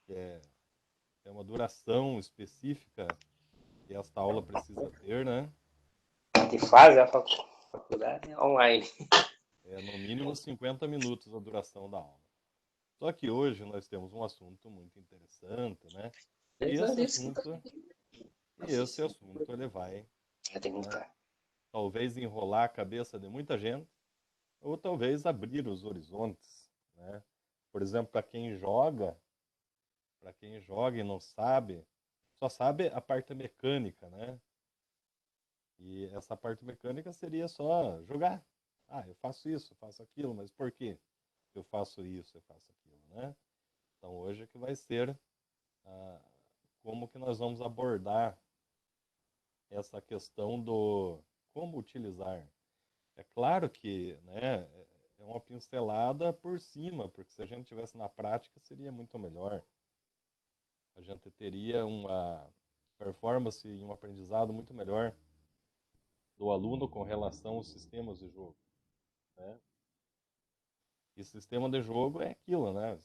que é uma duração específica que esta aula precisa ter, né? Que faz a faculdade online. É no mínimo 50 minutos a duração da aula. Só que hoje nós temos um assunto muito interessante, né? E esse Pesadíssimo. assunto, e Nossa esse senhora. assunto ele vai, Vai ter que né, lutar. talvez enrolar a cabeça de muita gente, ou talvez abrir os horizontes, né? Por exemplo, para quem joga e não sabe, só sabe a parte mecânica, né? E essa parte mecânica seria só jogar. Ah, eu faço isso, eu faço aquilo, mas por quê? Eu faço isso, eu faço aquilo, né? Então hoje é que vai ser ah, como que nós vamos abordar essa questão do como utilizar. É claro que, né, é uma pincelada por cima, porque se a gente tivesse na prática seria muito melhor. A gente teria uma performance e um aprendizado muito melhor do aluno com relação aos sistemas de jogo, né? E sistema de jogo é aquilo, né?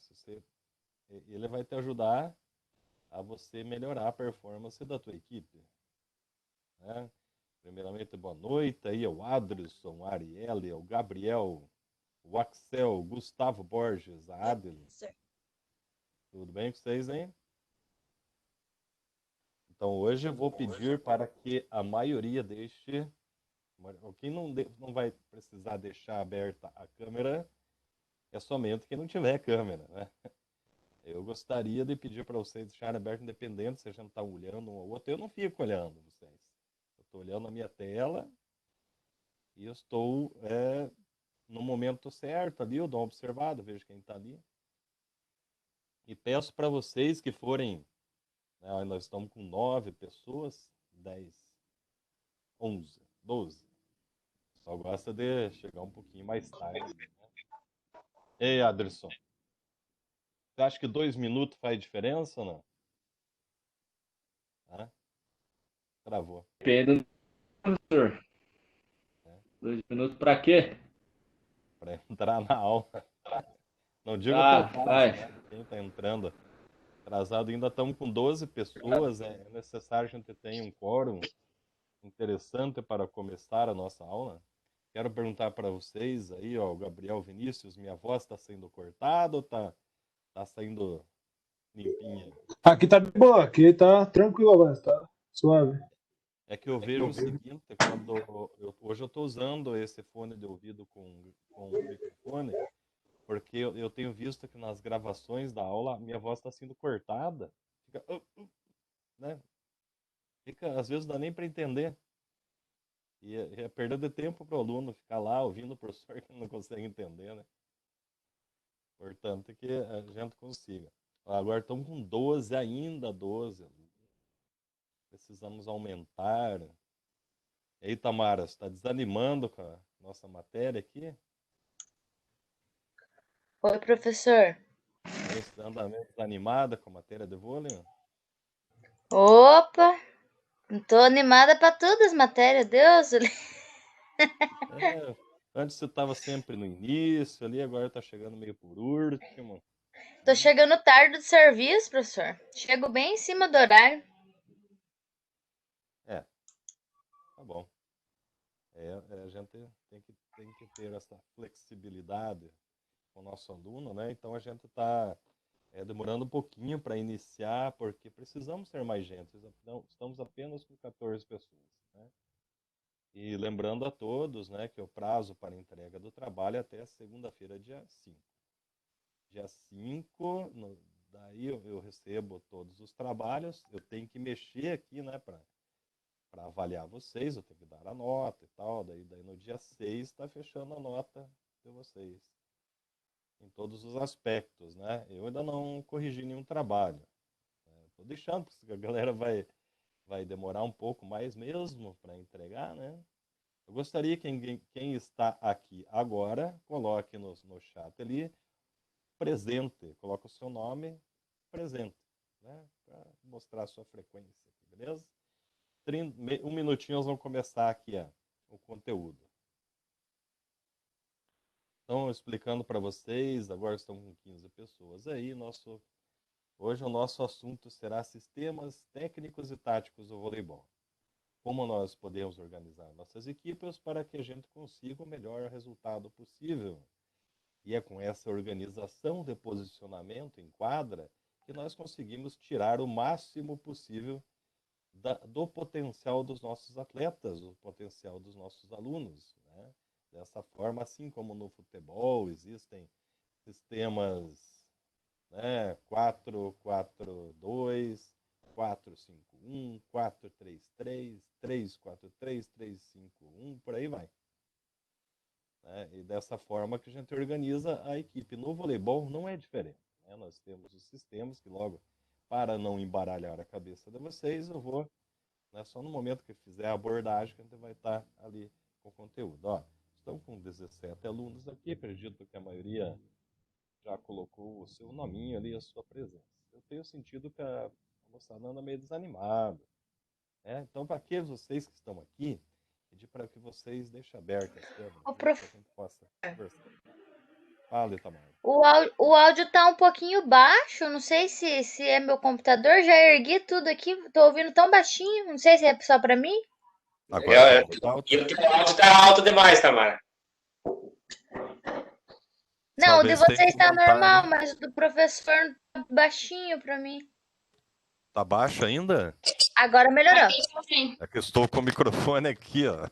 Ele vai te ajudar a você melhorar a performance da tua equipe, né? Primeiramente, boa noite. Aí é o Adrisson, a Arielle, o Gabriel, o Axel, o Gustavo Borges, a Oi, Adeli. professor. Tudo bem com vocês, hein? Então, hoje eu vou pedir para que a maioria deixe. Quem não vai precisar deixar aberta a câmera é somente quem não tiver câmera, né? Eu gostaria de pedir para vocês deixarem aberto, independente se a gente está olhando um ao outro. Eu não fico olhando vocês. Eu estou olhando a minha tela e eu estou no momento certo ali, eu dou uma observada, vejo quem está ali. E peço para vocês que forem, né, nós estamos com 9 pessoas, 10, 11, 12. Só gosta de chegar um pouquinho mais tarde. Né? Ei, Anderson, você acha que 2 minutos faz diferença ou não? Ah, travou. Depende do professor. Né? 2 minutos pra quê? Para entrar na aula. Não digo o teu Ah, caso, vai. né? Quem está entrando atrasado, ainda estamos com 12 pessoas. É necessário que a gente tenha um quórum interessante para começar a nossa aula. Quero perguntar para vocês aí, ó, o Gabriel Vinícius, minha voz está sendo cortada ou tá saindo limpinha? Aqui tá de boa, aqui tá tranquilo agora, tá suave. É que eu vejo o seguinte, hoje eu estou usando esse fone de ouvido com microfone, porque eu tenho visto que nas gravações da aula minha voz está sendo cortada. Fica, né? Fica, às vezes não dá nem para entender. E é perda de tempo para o aluno ficar lá ouvindo o professor que não consegue entender, né? Portanto, que a gente consiga. Agora estamos com 12 ainda, 12. Precisamos aumentar. E aí, Tamara, você está desanimando com a nossa matéria aqui? Oi, professor. Hein? Você anda meio desanimada com a matéria de vôlei? Opa, tô animada para todas as matérias, Deus. É, antes você estava sempre no início ali, agora está chegando meio por último. Tô Né? chegando tarde do serviço, professor. Chego bem em cima do horário. É, tá bom. A gente tem que ter essa flexibilidade com o nosso aluno, né? Então a gente está demorando um pouquinho para iniciar, porque precisamos ser mais gente. Estamos apenas com 14 pessoas, né? E lembrando a todos, né, que o prazo para entrega do trabalho é até segunda-feira, dia 5. Dia 5, daí eu recebo todos os trabalhos, eu tenho que mexer aqui, né, para avaliar vocês, eu tenho que dar a nota e tal, daí no dia 6 está fechando a nota de vocês, em todos os aspectos, né? Eu ainda não corrigi nenhum trabalho, estou deixando, porque a galera vai demorar um pouco mais mesmo para entregar, né? Eu gostaria que quem está aqui agora coloque no chat ali presente, coloca o seu nome presente, né? Para mostrar a sua frequência, beleza? 1 minutinho nós vamos começar aqui o conteúdo. Então, explicando para vocês, agora estão com 15 pessoas aí, nosso Hoje o nosso assunto será sistemas técnicos e táticos do voleibol. Como nós podemos organizar nossas equipes para que a gente consiga o melhor resultado possível. E é com essa organização de posicionamento em quadra que nós conseguimos tirar o máximo possível do potencial dos nossos atletas, do potencial dos nossos alunos, né? Dessa forma, assim como no futebol existem sistemas, né, 4-4-2, 4-5-1, 4-3-3, 3-4-3, 3-5-1, por aí vai. Né? E dessa forma que a gente organiza a equipe. No voleibol não é diferente. Né? Nós temos os sistemas que logo, para não embaralhar a cabeça de vocês, eu vou, né, só no momento que eu fizer a abordagem, que a gente vai estar ali com o conteúdo. Ó, estão com 17 alunos aqui, acredito que a maioria já colocou o seu nominho ali, a sua presença. Eu tenho sentido que a moçada anda meio desanimada. Né? Então, para aqueles vocês que estão aqui, pedir para que vocês deixem abertas as câmeras, Ô, para que a prof... gente possa conversar. Fala, Itamar. o áudio tá um pouquinho baixo. Não sei se é meu computador. Já ergui tudo aqui. Tô ouvindo tão baixinho. Não sei se é só pra mim. Agora tá alto? E o teu áudio tá alto demais, Tamara. Não, o de Talvez tenha vocês que tá aumentar, normal, né? mas o do professor tá baixinho pra mim. Tá baixo ainda? Agora melhorou. É que eu estou com o microfone aqui, ó.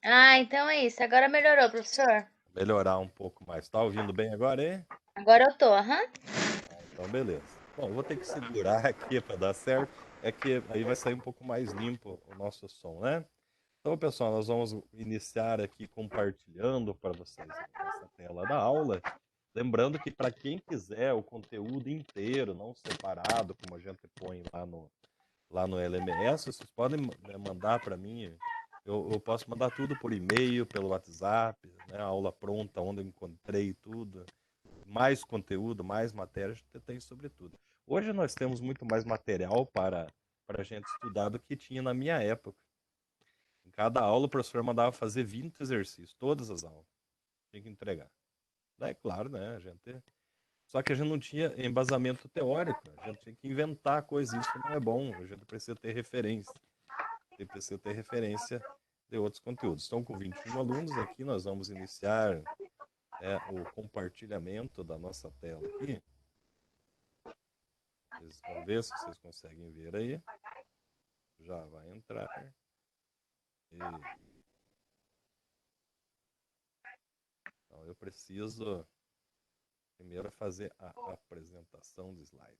Ah, então é isso. Agora melhorou, professor. Melhorar um pouco mais. Tá ouvindo bem agora, hein? Agora eu tô, aham. Então, beleza. Bom, eu vou ter que segurar aqui para dar certo. É que aí vai sair um pouco mais limpo o nosso som, né? Então, pessoal, nós vamos iniciar aqui compartilhando para vocês essa tela da aula. Lembrando que para quem quiser o conteúdo inteiro, não separado, como a gente põe lá no LMS, vocês podem mandar para mim. Eu posso mandar tudo por e-mail, pelo WhatsApp, né? A aula pronta, onde eu encontrei tudo. Mais conteúdo, mais matéria, a gente tem sobre tudo. Hoje nós temos muito mais material para a gente estudar do que tinha na minha época. Em cada aula o professor mandava fazer 20 exercícios, todas as aulas. Tinha que entregar. É claro, né? A gente... Só que a gente não tinha embasamento teórico. A gente tinha que inventar coisas. Isso não é bom. A gente precisa ter referência. A gente precisa ter referência de outros conteúdos. Estão com 21 alunos aqui. Nós vamos iniciar o compartilhamento da nossa tela aqui. Vocês vão ver se vocês conseguem ver aí. Já vai entrar. Então, eu preciso primeiro fazer a apresentação do slide.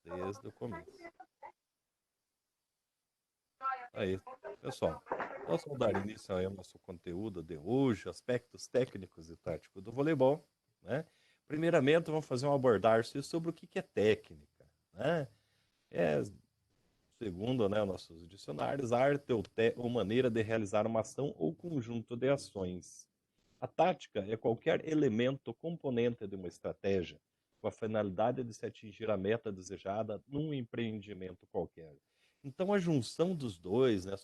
Desde o começo. Aí, pessoal, nós vamos dar início ao nosso conteúdo de hoje, aspectos técnicos e táticos do voleibol, né? Primeiramente, vamos fazer uma abordagem sobre o que é técnica, né? Segundo, né, nossos dicionários, arte ou maneira de realizar uma ação ou conjunto de ações. A tática é qualquer elemento ou componente de uma estratégia com a finalidade de se atingir a meta desejada num empreendimento qualquer. Então, a junção dos dois, né,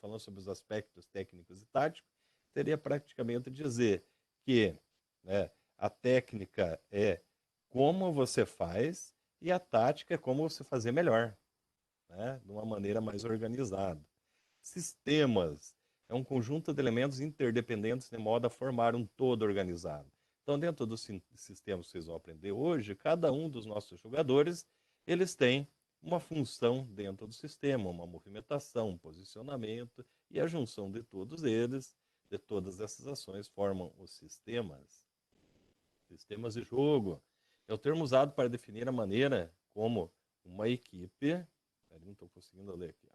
falando sobre os aspectos técnicos e táticos, seria praticamente dizer que, né, a técnica é como você faz e a tática é como você fazer melhor, né, de uma maneira mais organizada. Sistemas é um conjunto de elementos interdependentes de modo a formar um todo organizado. Então, dentro dos sistemas que vocês vão aprender hoje, cada um dos nossos jogadores, eles têm uma função dentro do sistema, uma movimentação, um posicionamento, e a junção de todos eles, de todas essas ações, formam os sistemas. Sistemas de jogo é o termo usado para definir a maneira como uma equipe... Não estou conseguindo ler aqui.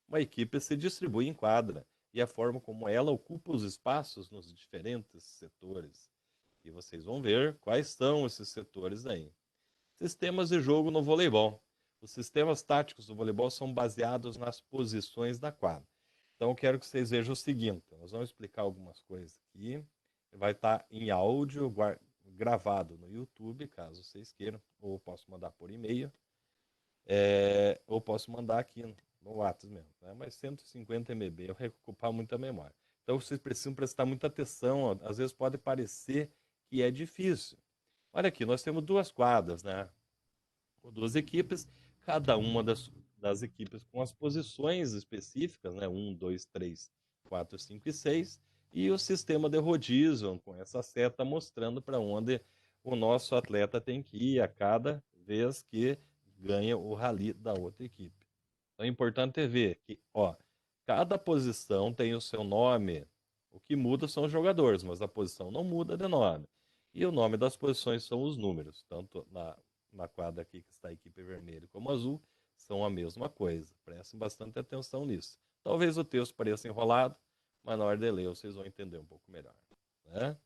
Uma equipe se distribui em quadra e a forma como ela ocupa os espaços nos diferentes setores. E vocês vão ver quais são esses setores aí. Sistemas de jogo no voleibol. Os sistemas táticos do voleibol são baseados nas posições da quadra. Então, eu quero que vocês vejam o seguinte. Nós vamos explicar algumas coisas aqui. Vai estar em áudio gravado no YouTube, caso vocês queiram. Ou posso mandar por e-mail. Ou posso mandar aqui no WhatsApp mesmo, né? Mas 150 MB, eu vou ocupar muita memória. Então vocês precisam prestar muita atenção, às vezes pode parecer que é difícil. Olha aqui, nós temos duas quadras, né? com 2 equipes, cada uma das equipes com as posições específicas, né? 1, 2, 3, 4, 5 e 6, e o sistema de rodízio, com essa seta mostrando para onde o nosso atleta tem que ir a cada vez que ganha o rally da outra equipe. Então é importante ver que, ó, cada posição tem o seu nome. O que muda são os jogadores, mas a posição não muda de nome. E o nome das posições são os números, tanto na quadra aqui que está a equipe vermelha como azul, são a mesma coisa. Prestem bastante atenção nisso. Talvez o texto pareça enrolado, mas na hora de ler vocês vão entender um pouco melhor. Né?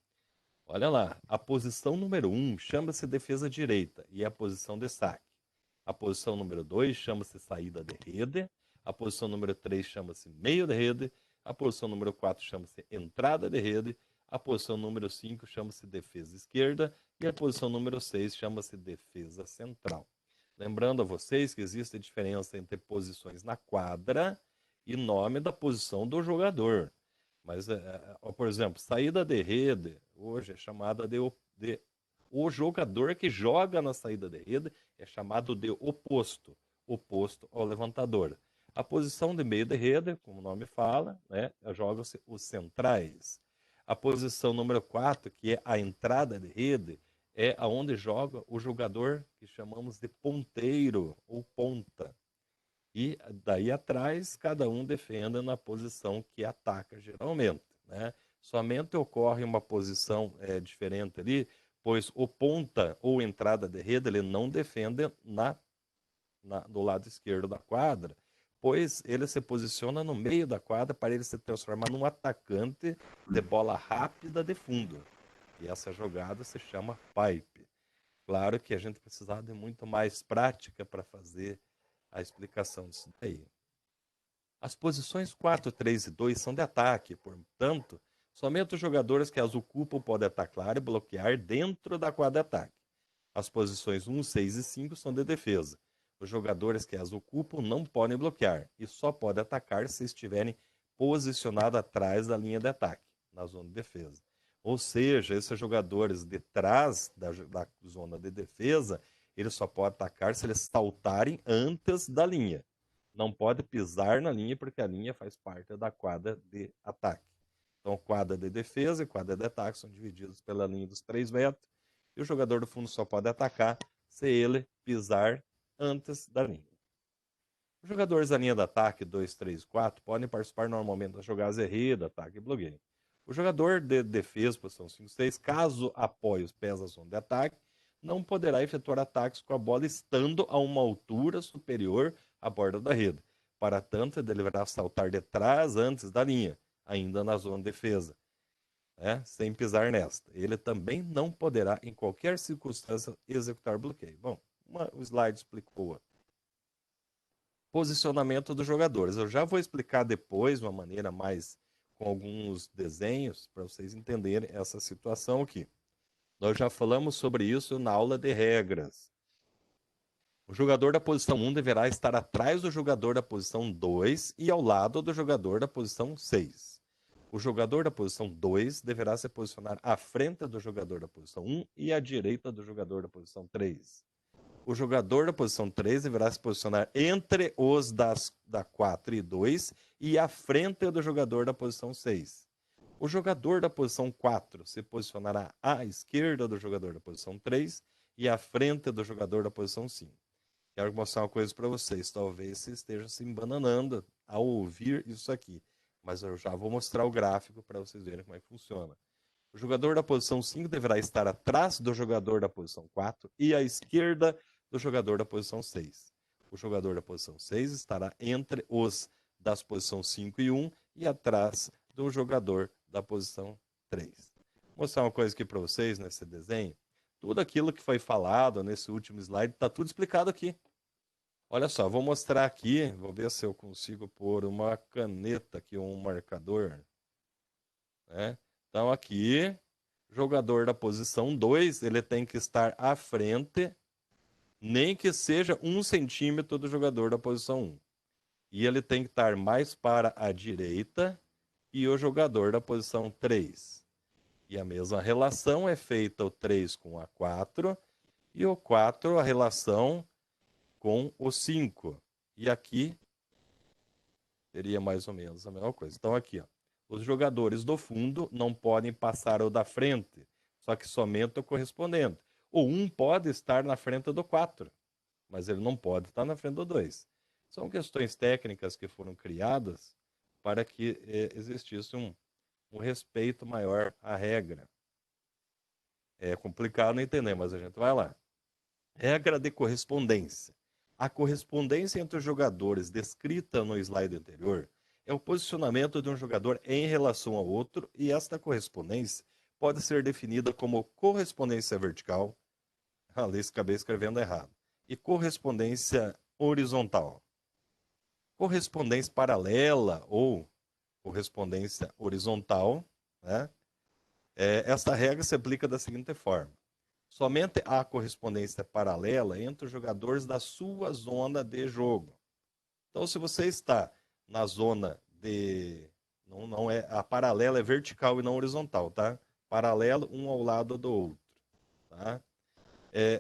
Olha lá, a posição número 1 chama-se defesa direita e é a posição de saque. A posição número 2 chama-se saída de rede. A posição número 3 chama-se meio de rede. A posição número 4 chama-se entrada de rede. A posição número 5 chama-se defesa esquerda. E a posição número 6 chama-se defesa central. Lembrando a vocês que existe diferença entre posições na quadra e nome da posição do jogador. Mas, por exemplo, saída de rede, hoje é chamada de o jogador que joga na saída de rede é chamado de oposto ao levantador. A posição de meio de rede, como o nome fala, né, joga-se os centrais. A posição número 4, que é a entrada de rede, é aonde joga o jogador que chamamos de ponteiro ou ponta. E daí atrás, cada um defende na posição que ataca geralmente. Né? Somente ocorre uma posição diferente ali, pois o ponta ou entrada de rede ele não defende do lado esquerdo da quadra, pois ele se posiciona no meio da quadra para ele se transformar num atacante de bola rápida de fundo. E essa jogada se chama pipe. Claro que a gente precisava de muito mais prática para fazer a explicação disso daí. As posições 4, 3 e 2 são de ataque, portanto, somente os jogadores que as ocupam podem atacar e bloquear dentro da quadra de ataque. As posições 1, 6 e 5 são de defesa. Os jogadores que as ocupam não podem bloquear e só podem atacar se estiverem posicionados atrás da linha de ataque, na zona de defesa. Ou seja, esses jogadores de trás da zona de defesa, eles só podem atacar se eles saltarem antes da linha. Não pode pisar na linha, porque a linha faz parte da quadra de ataque. Então, quadra de defesa e quadra de ataque são divididos pela linha dos 3 metros, e o jogador do fundo só pode atacar se ele pisar antes da linha. Os jogadores da linha de ataque 2, 3 e 4 podem participar normalmente das jogadas de rede, ataque e bloqueio. O jogador de defesa, posição 5, 6, caso apoie os pés da zona de ataque, não poderá efetuar ataques com a bola estando a uma altura superior à borda da rede. Para tanto, ele deverá saltar de trás antes da linha, ainda na zona de defesa, sem pisar nesta. Ele também não poderá, em qualquer circunstância, executar bloqueio. Bom, o slide explicou. Posicionamento dos jogadores. Eu já vou explicar depois, de uma maneira mais com alguns desenhos, para vocês entenderem essa situação aqui. Nós já falamos sobre isso na aula de regras. O jogador da posição 1 deverá estar atrás do jogador da posição 2 e ao lado do jogador da posição 6. O jogador da posição 2 deverá se posicionar à frente do jogador da posição 1 e à direita do jogador da posição 3. O jogador da posição 3 deverá se posicionar entre os da 4 e 2 e à frente do jogador da posição 6. O jogador da posição 4 se posicionará à esquerda do jogador da posição 3 e à frente do jogador da posição 5. Quero mostrar uma coisa para vocês. Talvez você esteja se embananando ao ouvir isso aqui, mas eu já vou mostrar o gráfico para vocês verem como é que funciona. O jogador da posição 5 deverá estar atrás do jogador da posição 4 e à esquerda do jogador da posição 6. O jogador da posição 6 estará entre os das posições 5 e 1 e atrás do jogador da posição 3. Vou mostrar uma coisa aqui para vocês nesse desenho. Tudo aquilo que foi falado nesse último slide está tudo explicado aqui. Olha só, vou mostrar aqui, vou ver se eu consigo pôr uma caneta aqui, um marcador. Então aqui, jogador da posição 2, ele tem que estar à frente, nem que seja 1 centímetro do jogador da posição 1. E ele tem que estar mais para a direita e o jogador da posição 3. E a mesma relação é feita o 3 com a 4 e o 4, a relação com o 5. E aqui seria mais ou menos a mesma coisa. Então aqui, ó, os jogadores do fundo não podem passar o da frente, só que somente o correspondente. O 1 pode estar na frente do 4, mas ele não pode estar na frente do 2. São questões técnicas que foram criadas para que existisse um respeito maior à regra. É complicado entender, mas a gente vai lá. Regra de correspondência. A correspondência entre os jogadores descrita no slide anterior é o posicionamento de um jogador em relação ao outro, e esta correspondência pode ser definida como correspondência vertical, ali acabei escrevendo errado, e correspondência horizontal. Correspondência paralela ou correspondência horizontal, né? Esta regra se aplica da seguinte forma. Somente há correspondência paralela entre os jogadores da sua zona de jogo. Então, se você está na zona de... Não é, a paralela é vertical e não horizontal, tá? Paralelo, um ao lado do outro, tá?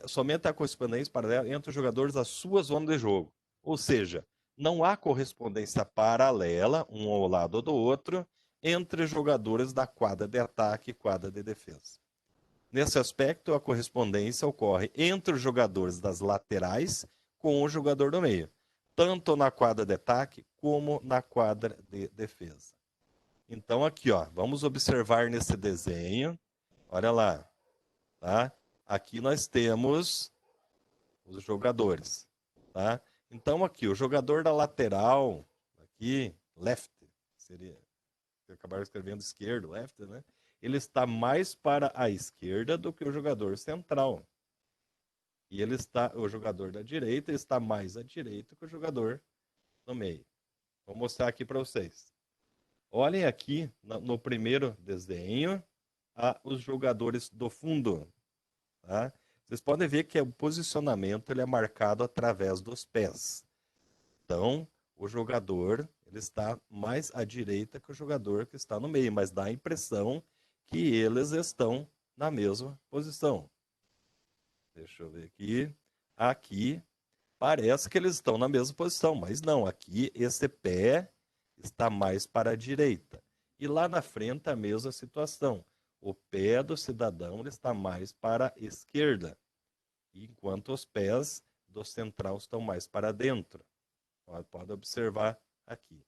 Somente há correspondência paralela entre os jogadores da sua zona de jogo. Ou seja, não há correspondência paralela, um ao lado do outro, entre jogadores da quadra de ataque e quadra de defesa. Nesse aspecto, a correspondência ocorre entre os jogadores das laterais com o jogador do meio, tanto na quadra de ataque como na quadra de defesa. Então, aqui, ó, vamos observar nesse desenho. Olha lá, tá? Aqui nós temos os jogadores, tá? Então, aqui, o jogador da lateral, aqui, left, seria, acabaram escrevendo esquerdo, left, né? Ele está mais para a esquerda do que o jogador central. E o jogador da direita está mais à direita que o jogador no meio. Vou mostrar aqui para vocês. Olhem aqui no primeiro desenho os jogadores do fundo. Tá? Vocês podem ver que o posicionamento ele é marcado através dos pés. Então, o jogador ele está mais à direita que o jogador que está no meio, mas dá a impressão que eles estão na mesma posição. Deixa eu ver aqui. Aqui parece que eles estão na mesma posição, mas não. Aqui esse pé está mais para a direita. E lá na frente a mesma situação. O pé do cidadão ele está mais para a esquerda, enquanto os pés do central estão mais para dentro. Pode observar aqui.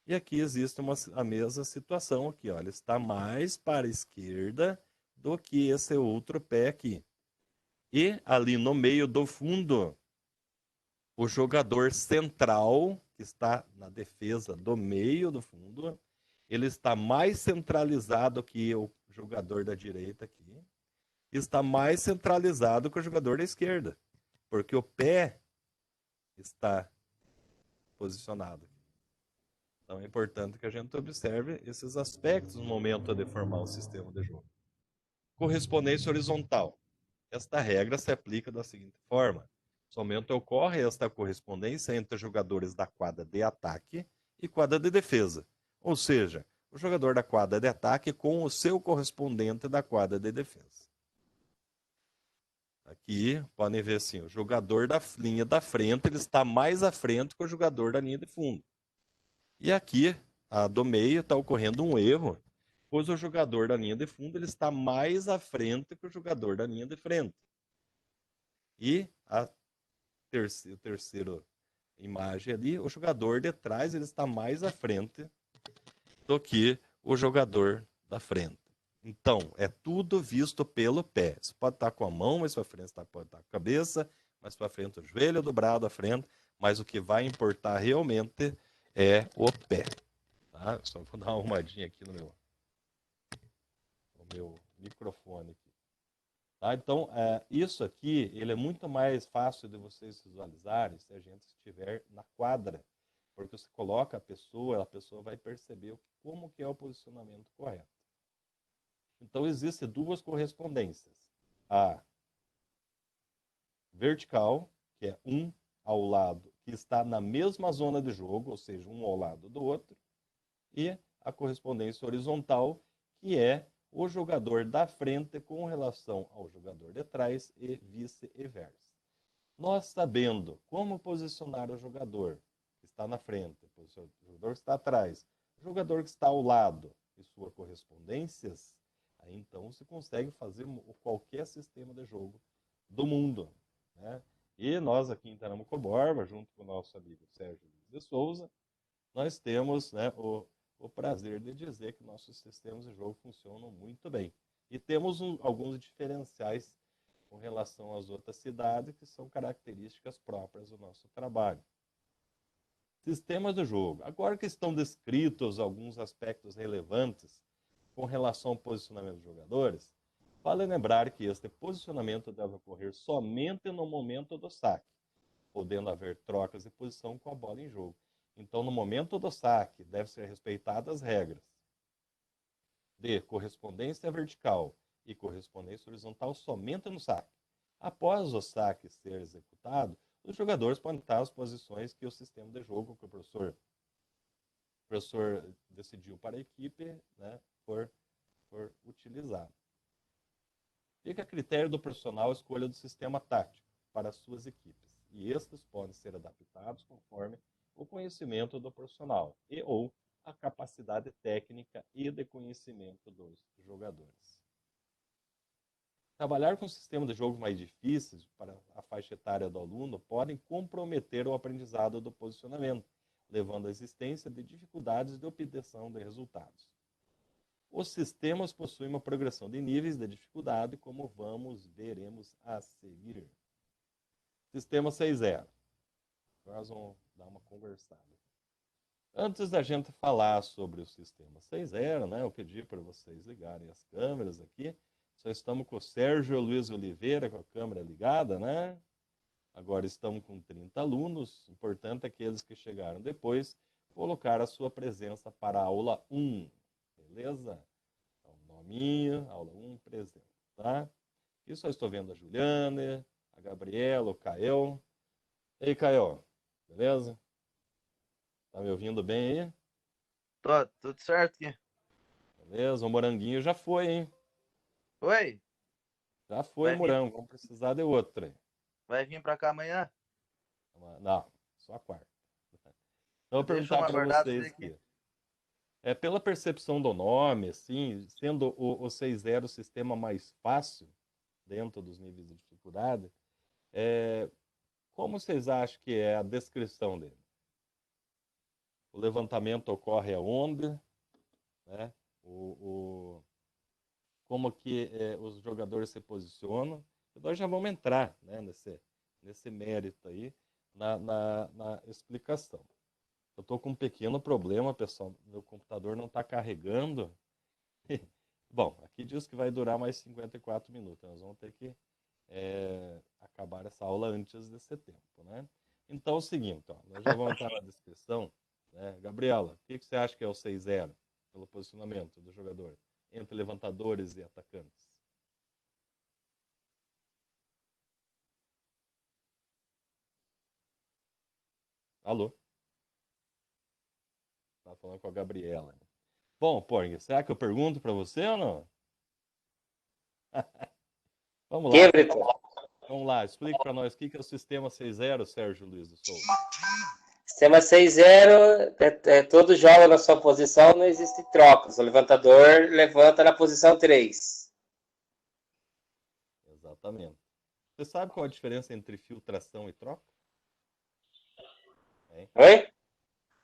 E aqui existe a mesma situação aqui, ó. Ele está mais para a esquerda do que esse outro pé aqui. E ali no meio do fundo, o jogador central, que está na defesa do meio do fundo, ele está mais centralizado que o jogador da direita aqui. Está mais centralizado que o jogador da esquerda, porque o pé está posicionado. Então é importante que a gente observe esses aspectos no momento de formar o sistema de jogo. Correspondência horizontal. Esta regra se aplica da seguinte forma. Somente ocorre esta correspondência entre jogadores da quadra de ataque e quadra de defesa. Ou seja, o jogador da quadra de ataque com o seu correspondente da quadra de defesa. Aqui, podem ver assim, o jogador da linha da frente ele está mais à frente que o jogador da linha de fundo. E aqui, a do meio, está ocorrendo um erro, pois o jogador da linha de fundo ele está mais à frente que o jogador da linha de frente. E a terceira imagem ali, o jogador de trás ele está mais à frente do que o jogador da frente. Então, é tudo visto pelo pé. Você pode estar com a mão mais para frente, pode estar com a cabeça, mais para frente o joelho dobrado à frente, mas o que vai importar realmente é o pé. Tá? Só vou dar uma arrumadinha aqui no meu microfone. Aqui. Tá? Então, isso aqui ele é muito mais fácil de vocês visualizarem se a gente estiver na quadra. Porque você coloca a pessoa vai perceber como que é o posicionamento correto. Então, existem duas correspondências. A vertical, que é um ao lado, que está na mesma zona de jogo, ou seja, um ao lado do outro, e a correspondência horizontal, que é o jogador da frente com relação ao jogador de trás e vice-versa. Nós sabendo como posicionar o jogador que está na frente, o jogador que está atrás, o jogador que está ao lado e suas correspondências, aí então se consegue fazer qualquer sistema de jogo do mundo, né? E nós aqui em Taramucoborba, junto com o nosso amigo Sérgio Luiz de Souza, nós temos, né, o prazer de dizer que nossos sistemas de jogo funcionam muito bem. E temos alguns diferenciais com relação às outras cidades, que são características próprias do nosso trabalho. Sistemas do jogo. Agora que estão descritos alguns aspectos relevantes com relação ao posicionamento dos jogadores, vale lembrar que este posicionamento deve ocorrer somente no momento do saque, podendo haver trocas de posição com a bola em jogo. Então, no momento do saque, deve ser respeitadas as regras de correspondência vertical e correspondência horizontal somente no saque. Após o saque ser executado, os jogadores podem estar as posições que o sistema de jogo que o professor decidiu para a equipe, né, for utilizado. Fica a critério do profissional a escolha do sistema tático para as suas equipes, e estes podem ser adaptados conforme o conhecimento do profissional e ou a capacidade técnica e de conhecimento dos jogadores. Trabalhar com sistemas de jogo mais difíceis para a faixa etária do aluno podem comprometer o aprendizado do posicionamento, levando à existência de dificuldades de obtenção de resultados. Os sistemas possuem uma progressão de níveis de dificuldade, como veremos a seguir. Sistema 6.0. Nós vamos dar uma conversada. Antes da gente falar sobre o sistema 6.0, né, eu pedi para vocês ligarem as câmeras aqui. Só estamos com o Sérgio Luiz Oliveira com a câmera ligada, né? Agora estamos com 30 alunos. Importante aqueles que chegaram depois colocar a sua presença para a aula 1. Beleza? Então, nominho, aula 1, presente, tá? Aqui só estou vendo a Juliane, a Gabriela, o Caio. Ei, Caio, beleza? Tá me ouvindo bem aí? Tô, tudo certo aqui. Beleza, o moranguinho já foi, hein? Oi, Já foi, vai vir, morango. Vamos precisar de outro, hein? vai vir pra cá amanhã? Não, só a quarta. Então, eu vou Deixa perguntar uma para guardada pra você vocês aqui. aqui. Pela percepção do nome, assim, sendo o 6.0 o sistema mais fácil dentro dos níveis de dificuldade, como vocês acham que é a descrição dele? O levantamento ocorre aonde? Né? Como que os jogadores se posicionam? E nós já vamos entrar, né, nesse mérito aí, na explicação. Eu estou com um pequeno problema, pessoal. Meu computador não está carregando. Bom, aqui diz que vai durar mais 54 minutos. Nós vamos ter que acabar essa aula antes desse tempo, né? Então é o seguinte, ó, nós já vamos entrar na descrição. Né? Gabriela, o que você acha que é o 6.0 pelo posicionamento do jogador entre levantadores e atacantes? Alô? Tá falando com a Gabriela. Bom, Porg, será que eu pergunto para você ou não? Vamos lá. Vamos lá, explique para nós o que é o sistema 6.0, Sérgio Luiz do Souza. Sistema 6.0, todo joga na sua posição, não existe trocas. O levantador levanta na posição 3. Exatamente. Você sabe qual a diferença entre filtração e troca? Hein? Oi?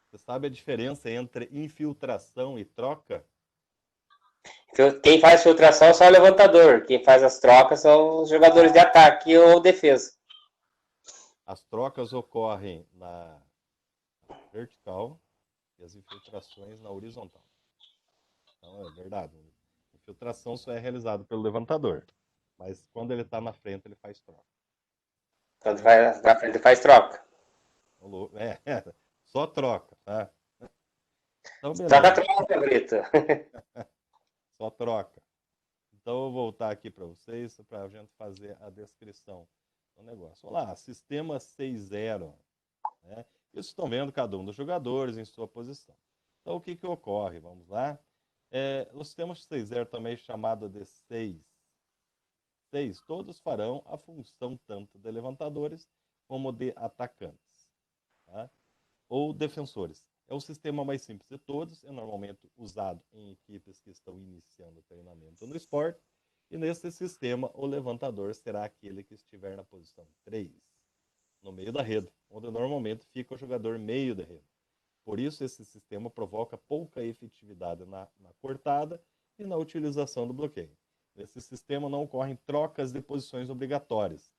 Você sabe a diferença entre infiltração e troca? Quem faz filtração é só o levantador. Quem faz as trocas são os jogadores de ataque ou defesa. As trocas ocorrem na vertical e as infiltrações na horizontal. Então, é verdade. A infiltração só é realizada pelo levantador. Mas quando ele está na frente, ele faz troca. Quando vai na frente, faz troca. Só troca, tá? Então, Troca, beleza. troca, Brito. Só troca. Então, eu vou voltar aqui para vocês, para a gente fazer a descrição do negócio. Olá, sistema 6.0. Né? Isso estão vendo cada um dos jogadores em sua posição. Então, o que ocorre? Vamos lá. O sistema 6.0 também é chamado de 6. Todos farão a função tanto de levantadores como de atacantes, tá? Ou defensores. É o sistema mais simples de todos, é normalmente usado em equipes que estão iniciando o treinamento no esporte, e nesse sistema o levantador será aquele que estiver na posição 3, no meio da rede, onde normalmente fica o jogador meio da rede. Por isso, esse sistema provoca pouca efetividade na cortada e na utilização do bloqueio. Nesse sistema não ocorrem trocas de posições obrigatórias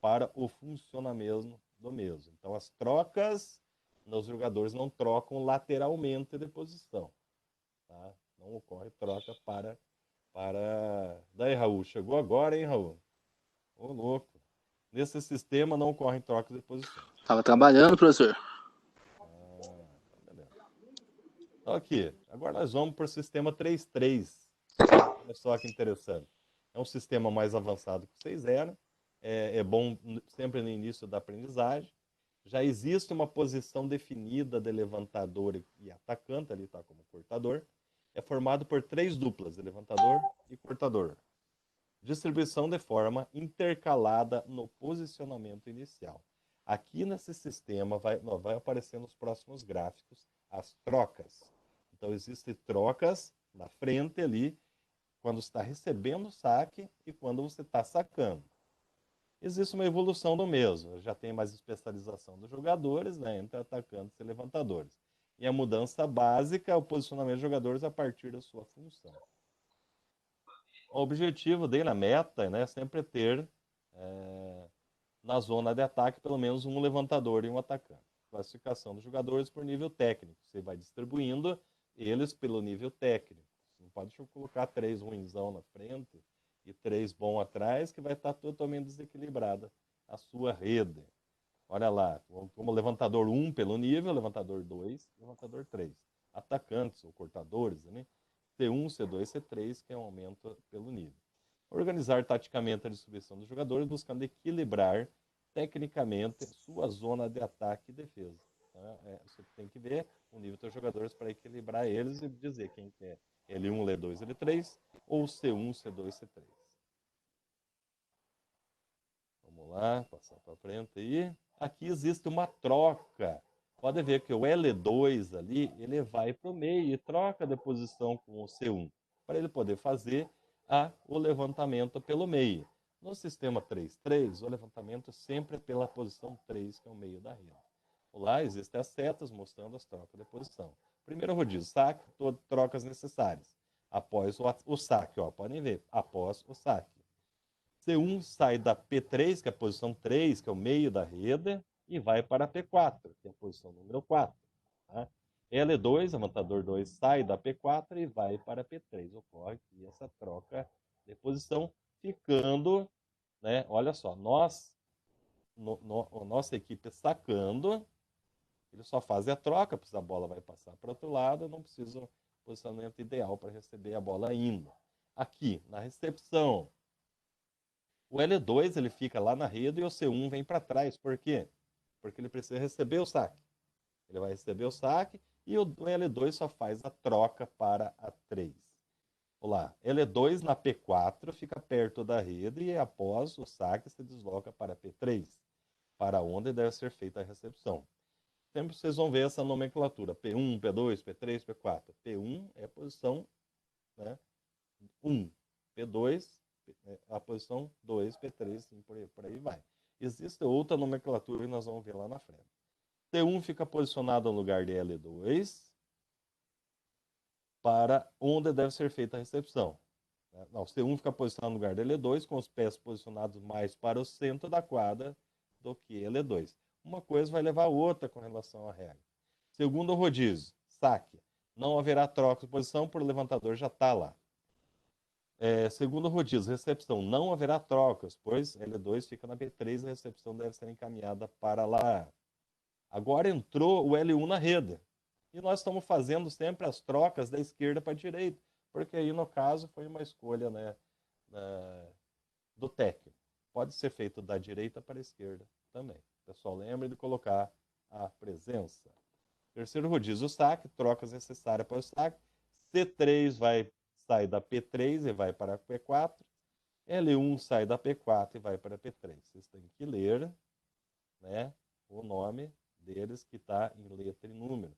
para o funcionamento do mesmo. Então, as trocas, os jogadores não trocam lateralmente de posição. Tá? Não ocorre troca para... Daí, Raul, chegou agora, hein, Raul? Ô, louco. Nesse sistema não ocorrem trocas de posição. Tava trabalhando, professor. Beleza. Então, aqui, agora nós vamos para o sistema 3-3. Olha só que interessante. É um sistema mais avançado que vocês eram. É bom sempre no início da aprendizagem. Já existe uma posição definida de levantador e atacante, ali está como cortador. É formado por 3 duplas, de levantador e cortador. Distribuição de forma intercalada no posicionamento inicial. Aqui nesse sistema vai aparecer nos próximos gráficos as trocas. Então, existem trocas na frente ali, quando você está recebendo o saque e quando você está sacando. Existe uma evolução do mesmo. Já tem mais especialização dos jogadores, né, entre atacantes e levantadores. E a mudança básica é o posicionamento dos jogadores a partir da sua função. O objetivo dele, a meta, né, é sempre ter na zona de ataque pelo menos um levantador e um atacante. Classificação dos jogadores por nível técnico. Você vai distribuindo eles pelo nível técnico. Você não pode colocar 3 ruinzão na frente e 3 bons atrás, que vai estar totalmente desequilibrada a sua rede. Olha lá, como levantador 1 pelo nível, levantador 2, levantador 3. Atacantes ou cortadores, né? C1, C2, C3, que é um aumento pelo nível. Organizar taticamente a distribuição dos jogadores, buscando equilibrar tecnicamente sua zona de ataque e defesa. Tá? Você tem que ver o nível dos jogadores para equilibrar eles e dizer quem quer L1, L2, L3 ou C1, C2, C3. Vamos lá, passar para frente aí. Aqui existe uma troca. Pode ver que o L2 ali, ele vai para o meio e troca de posição com o C1, para ele poder fazer o levantamento pelo meio. No sistema 3-3, o levantamento sempre é pela posição 3, que é o meio da rede. Lá existem as setas mostrando as trocas de posição. Primeiro rodízio, saque, trocas necessárias. Após o saque, ó, podem ver, após o saque. C1 sai da P3, que é a posição 3, que é o meio da rede, e vai para a P4, que é a posição número 4. Tá? L2, levantador 2, sai da P4 e vai para a P3. Ocorre aqui essa troca de posição, ficando, né, olha só, nossa equipe sacando, eles só fazem a troca, pois a bola vai passar para o outro lado, não precisa um posicionamento ideal para receber a bola ainda. Aqui, na recepção, o L2 ele fica lá na rede e o C1 vem para trás. Por quê? Porque ele precisa receber o saque. Ele vai receber o saque e o L2 só faz a troca para a 3. Olá, L2 na P4 fica perto da rede e após o saque se desloca para a P3, para onde deve ser feita a recepção. Sempre vocês vão ver essa nomenclatura, P1, P2, P3, P4. P1 é a posição, né, 1, P2 a posição 2, P3, assim, por aí vai. Existe outra nomenclatura que nós vamos ver lá na frente. T1 fica posicionado no lugar de L2 para onde deve ser feita a recepção. Não, o C1 fica posicionado no lugar de L2 com os pés posicionados mais para o centro da quadra do que L2. Uma coisa vai levar a outra com relação à regra. Segundo o rodízio, saque. Não haverá troca de posição, por o levantador já está lá. Segundo o rodízio, recepção, não haverá trocas, pois L2 fica na P3 e a recepção deve ser encaminhada para lá. Agora entrou o L1 na rede. E nós estamos fazendo sempre as trocas da esquerda para a direita, porque aí, no caso, foi uma escolha, né, do técnico. Pode ser feito da direita para a esquerda também. Pessoal, lembre de colocar a presença. Terceiro rodízio, o saque, trocas necessárias para o saque. C3 sai da P3 e vai para a P4. L1 sai da P4 e vai para a P3. Vocês têm que ler né, o nome deles que está em letra e número.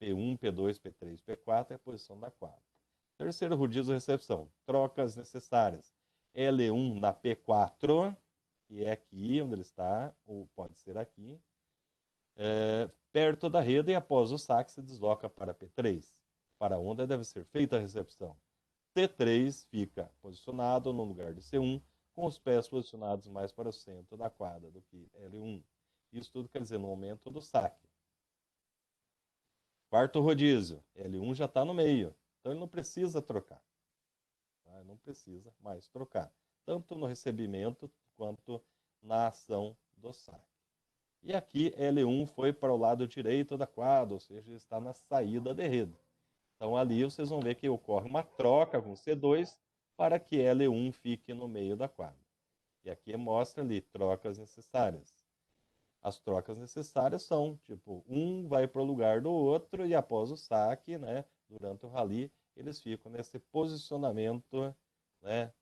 P1, P2, P3, P4 é a posição da quadra. Terceiro rodízio recepção. Trocas necessárias. L1 na P4, que é aqui onde ele está, ou pode ser aqui, perto da rede, e após o saque se desloca para P3, para onde deve ser feita a recepção. T3 fica posicionado no lugar de C1, com os pés posicionados mais para o centro da quadra do que L1. Isso tudo quer dizer no momento do saque. Quarto rodízio, L1 já está no meio, então ele não precisa trocar. Tá? Não precisa mais trocar, tanto no recebimento quanto na ação do saque. E aqui L1 foi para o lado direito da quadra, ou seja, está na saída de rede. Então ali vocês vão ver que ocorre uma troca com C2 para que L1 fique no meio da quadra. E aqui mostra ali trocas necessárias. As trocas necessárias são, tipo, um vai para o lugar do outro e após o saque, né, durante o rally, eles ficam nesse posicionamento, né,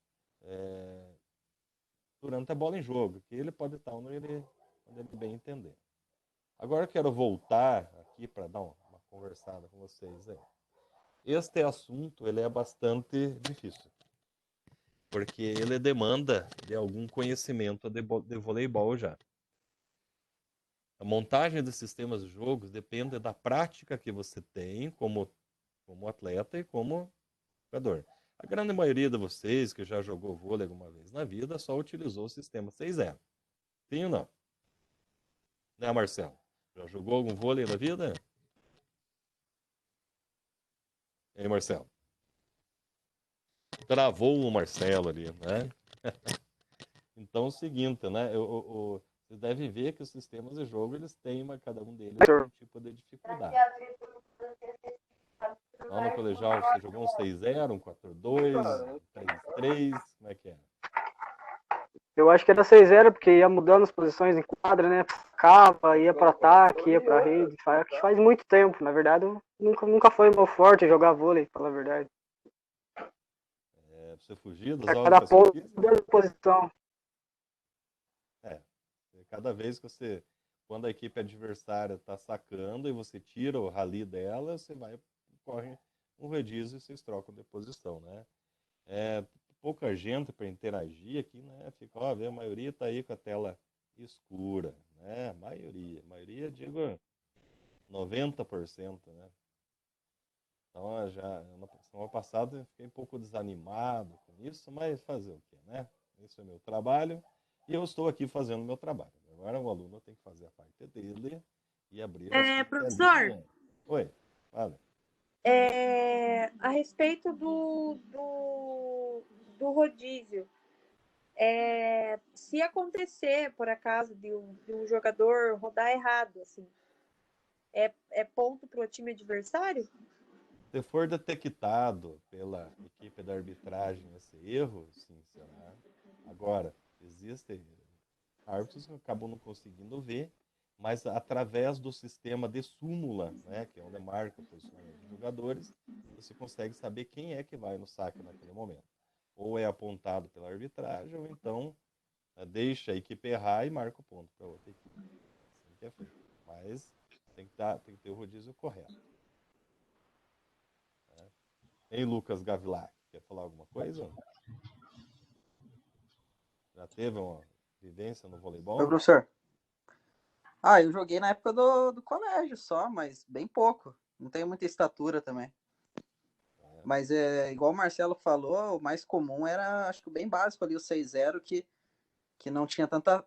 durante a bola em jogo, que ele pode estar onde ele bem entender. Agora eu quero voltar aqui para dar uma conversada com vocês aí. Este assunto ele é bastante difícil, porque ele demanda de algum conhecimento de voleibol já. A montagem de sistemas de jogos depende da prática que você tem como atleta e como jogador. A grande maioria de vocês que já jogou vôlei alguma vez na vida só utilizou o sistema 6-0. Sim ou não? Né, Marcelo? Já jogou algum vôlei na vida? E aí, Marcelo? Travou o Marcelo ali, né? Então é o seguinte, né? Vocês devem ver que os sistemas de jogo, eles têm, cada um deles, um tipo de dificuldade. Lá no colegial, você jogou um 6-0, um 4-2, um 3-3, como é que é? Eu acho que era 6-0, porque ia mudando as posições em quadra, né? Cava, ia para ataque, ia para rede. Faz muito tempo, na verdade, nunca foi meu forte jogar vôlei, pra falar a verdade. Você fugir das Cada aulas ponto físicas? posição. Cada vez que você, quando a equipe adversária está sacando e você tira o rally dela, você corre um rodízio e vocês trocam de posição, né? Pouca gente para interagir aqui, né? Fica, ó, a maioria está aí com a tela escura, né? Maioria, digo, 90%, né? Então, já no semana passada eu fiquei um pouco desanimado com isso, mas fazer o quê, né? Esse é o meu trabalho e eu estou aqui fazendo o meu trabalho. Agora o aluno tem que fazer a parte dele e abrir a sua professor, telinha. Oi, fala. A respeito do rodízio, se acontecer, por acaso, de um jogador rodar errado, assim, é ponto para o time adversário? Se for detectado pela equipe da arbitragem esse erro, sim, será. Agora, existem árbitros que acabam não conseguindo ver, mas através do sistema de súmula, né, que é onde marca o posicionamento dos jogadores, você consegue saber quem é que vai no saque naquele momento. Ou é apontado pela arbitragem, ou então deixa a equipe errar e marca o ponto para outra equipe. Assim que é feito. Mas tem que ter o rodízio correto. Ei, Lucas Gavilac, quer falar alguma coisa? Já teve uma vivência no voleibol? Oi, professor. Eu joguei na época do colégio só, mas bem pouco. Não tenho muita estatura também. Mas igual o Marcelo falou, o mais comum era, acho que bem básico ali, o 6-0, que não tinha tanta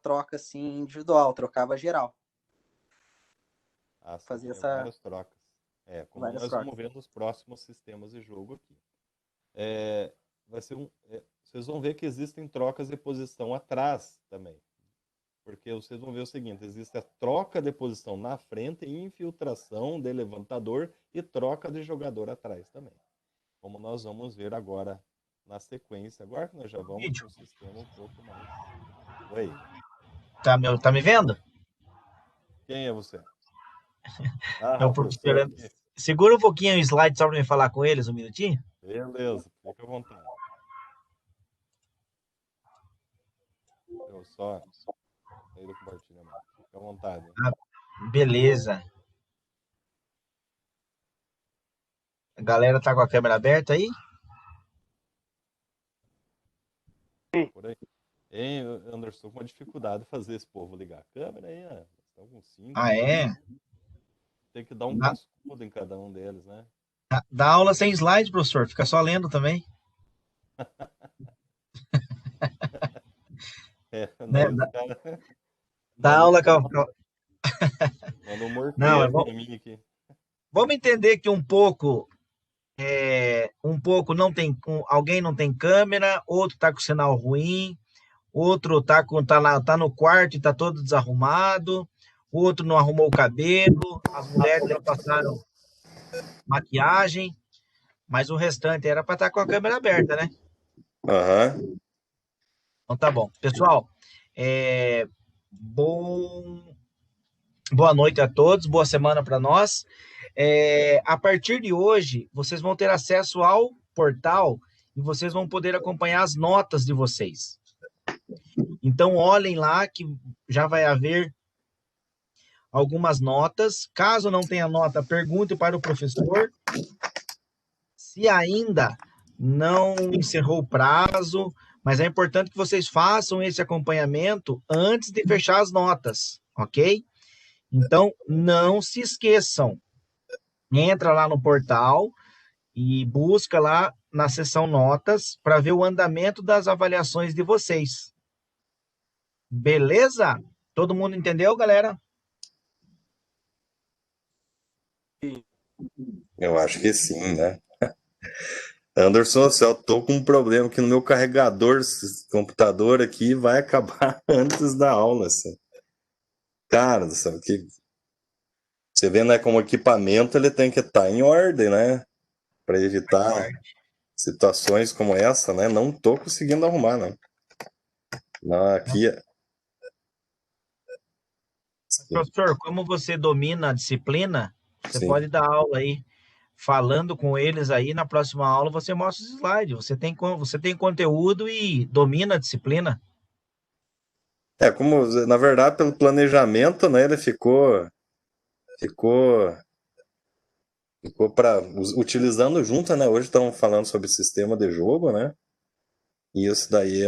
troca assim individual, trocava geral. Fazia várias trocas. Como várias nós trocas. vamos ver nos próximos sistemas de jogo aqui. Vai ser vocês vão ver que existem trocas de posição atrás também. Porque vocês vão ver o seguinte, existe a troca de posição na frente, infiltração de levantador e troca de jogador atrás também. Como nós vamos ver agora na sequência. Agora que nós já vamos para um sistema um pouco mais... Oi. Tá me vendo? Quem é você? É o professor. Segura um pouquinho o slide só para me falar com eles, um minutinho. Beleza, fica à vontade. Vou só sair do compartilhamento. Fica à vontade. Beleza. A galera tá com a câmera aberta aí? Por aí. Hein, Anderson, com uma dificuldade de fazer esse povo ligar a câmera aí, ó. Estão com 5. Ah, é? Tem que dar um Dá, cascudo em cada um deles, né? dá aula sem slide, professor. Fica só lendo também. Né? Daí os caras Dá mandam aula manda um Não, morteiro em mim aqui. vamos entender que um pouco não tem, alguém não tem câmera, outro tá com sinal ruim, outro tá no quarto e tá todo desarrumado, o outro não arrumou o cabelo, as mulheres não passaram maquiagem, mas o restante era para estar com a câmera aberta, né? Aham. Então tá bom. Pessoal, boa noite a todos, boa semana para nós. A partir de hoje, vocês vão ter acesso ao portal e vocês vão poder acompanhar as notas de vocês. Então, olhem lá que já vai haver algumas notas. Caso não tenha nota, pergunte para o professor. Se ainda não encerrou o prazo, mas é importante que vocês façam esse acompanhamento antes de fechar as notas, ok? Então, não se esqueçam. Entra lá no portal e busca lá na seção notas para ver o andamento das avaliações de vocês. Beleza? Todo mundo entendeu, galera? Eu acho que sim, né? Anderson, eu tô com um problema aqui no meu carregador, esse computador aqui vai acabar antes da aula, assim. Cara do céu, que você vê, né, como equipamento ele tem que estar em ordem, né? Para evitar situações como essa, né? Não tô conseguindo arrumar, não. Não, aqui. Professor, como você domina a disciplina, você pode dar aula aí, falando com eles aí, na próxima aula você mostra os slides, você tem conteúdo e domina a disciplina. Como, na verdade, pelo planejamento, né, ele ficou utilizando junto, né? Hoje estamos falando sobre sistema de jogo, né? E isso daí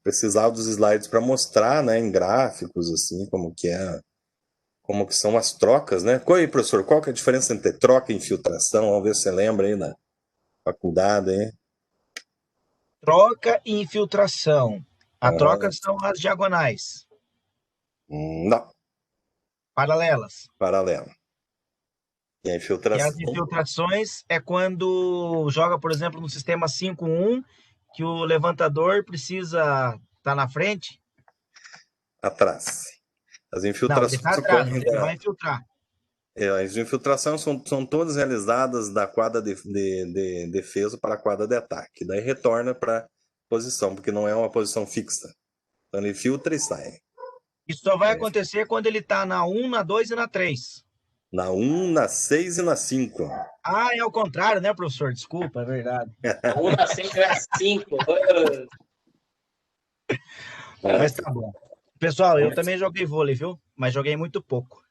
precisava dos slides para mostrar, né, em gráficos, assim, como que são as trocas, né? Qual aí, professor? Qual que é a diferença entre troca e infiltração? Vamos ver se você lembra aí na faculdade, hein? Troca e infiltração. A troca são as diagonais. Não. Paralelas. Paralela. E a infiltração? E as infiltrações é quando joga, por exemplo, no sistema 5-1, que o levantador precisa estar na frente. Atrás. As infiltrações Não, ele tá atrás, ele vai infiltrar. As infiltrações são todas realizadas da quadra de defesa para a quadra de ataque. Daí retorna para a posição, porque não é uma posição fixa. Então ele filtra e sai. Isso só vai acontecer quando ele está na 1, na 2 e na 3. Na 1, na 6 e na 5. Ah, é o contrário, né, professor? Desculpa, é verdade. 1 na 6 e na 5. Mas tá bom. Pessoal, eu também joguei vôlei, viu? Mas joguei muito pouco.